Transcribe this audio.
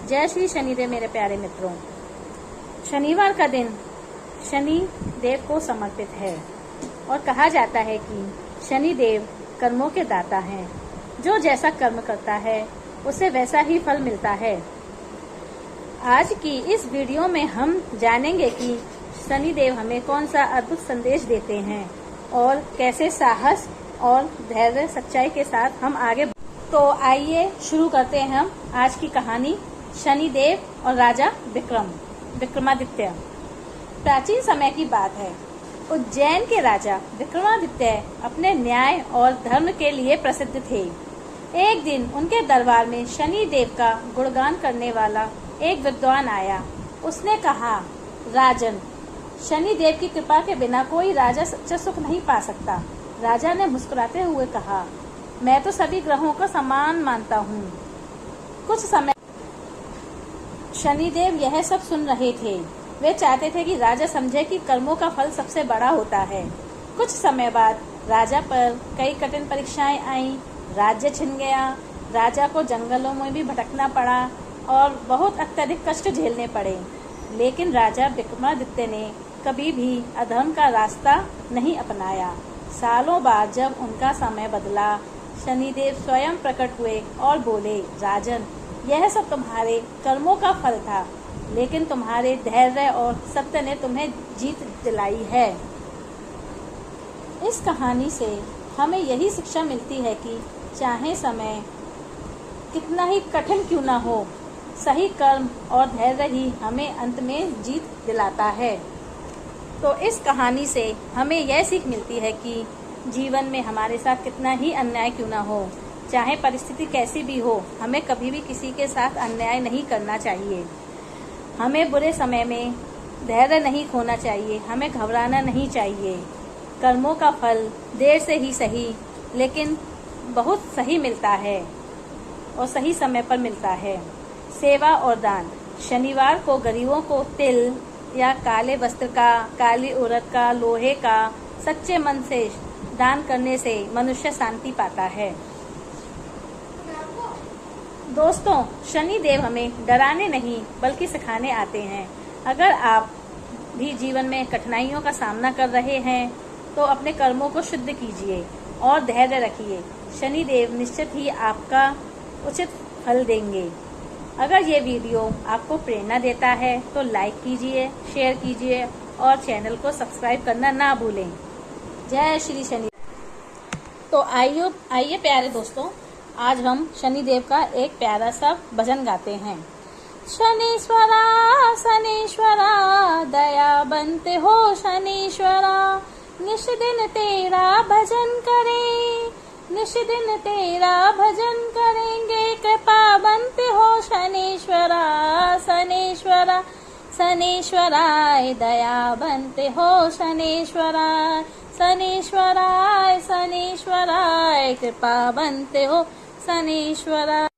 जय श्री शनिदेव मेरे प्यारे मित्रों। शनिवार का दिन शनि देव को समर्पित है और कहा जाता है कि शनि देव कर्मों के दाता हैं। जो जैसा कर्म करता है उसे वैसा ही फल मिलता है। आज की इस वीडियो में हम जानेंगे कि शनि देव हमें कौन सा अद्भुत संदेश देते हैं और कैसे साहस और धैर्य सच्चाई के साथ हम आगे। तो आइए शुरू करते हैं हम आज की कहानी, शनि देव और राजा विक्रमादित्य। प्राचीन समय की बात है। उज्जैन के राजा विक्रमादित्य अपने न्याय और धर्म के लिए प्रसिद्ध थे। एक दिन उनके दरबार में शनि देव का गुणगान करने वाला एक विद्वान आया। उसने कहा, राजन, शनि देव की कृपा के बिना कोई राजा सच्चा सुख नहीं पा सकता। राजा ने मुस्कुराते हुए कहा, मैं तो सभी ग्रहों को समान मानता हूँ। कुछ समय शनिदेव यह सब सुन रहे थे। वे चाहते थे कि राजा समझे कि कर्मों का फल सबसे बड़ा होता है। कुछ समय बाद राजा पर कई कठिन परीक्षाएं आईं। राज्य छिन गया। राजा को जंगलों में भी भटकना पड़ा और बहुत अत्यधिक कष्ट झेलने पड़े। लेकिन राजा विक्रमादित्य ने कभी भी अधर्म का रास्ता नहीं अपनाया। सालों बाद जब उनका समय बदला, शनिदेव स्वयं प्रकट हुए और बोले, राजन, यह सब तुम्हारे कर्मों का फल था, लेकिन तुम्हारे धैर्य और सत्य ने तुम्हें जीत दिलाई है। इस कहानी से हमें यही शिक्षा मिलती है कि चाहे समय कितना ही कठिन क्यों न हो, सही कर्म और धैर्य ही हमें अंत में जीत दिलाता है। तो इस कहानी से हमें यह सीख मिलती है कि जीवन में हमारे साथ कितना ही अन्याय क्यों ना हो, चाहे परिस्थिति कैसी भी हो, हमें कभी भी किसी के साथ अन्याय नहीं करना चाहिए। हमें बुरे समय में धैर्य नहीं खोना चाहिए, हमें घबराना नहीं चाहिए। कर्मों का फल देर से ही सही, लेकिन बहुत सही मिलता है और सही समय पर मिलता है। सेवा और दान। शनिवार को गरीबों को तिल या काले वस्त्र का, काली उड़द का, लोहे का सच्चे मन से दान करने से मनुष्य शांति पाता है। दोस्तों, शनि देव हमें डराने नहीं बल्कि सिखाने आते हैं। अगर आप भी जीवन में कठिनाइयों का सामना कर रहे हैं तो अपने कर्मों को शुद्ध कीजिए और धैर्य रखिए। शनि देव निश्चित ही आपका उचित फल देंगे। अगर ये वीडियो आपको प्रेरणा देता है तो लाइक कीजिए, शेयर कीजिए और चैनल को सब्सक्राइब करना ना भूलें। जय श्री शनि। तो आइए प्यारे दोस्तों, आज हम शनि देव का एक प्यारा सा भजन गाते हैं। शनीश्वरा शनीश्वरा दया बनते हो शनीश्वरा, निश दिन तेरा भजन करें, निश दिन तेरा भजन करेंगे, कृपा बनते हो शनीश्वरा शनीश्वरा शनीश्वराय, दया बनते हो शनीश्वरा शनीश्वराय शनीश्वराय, कृपा बनते हो शनीश्वरा।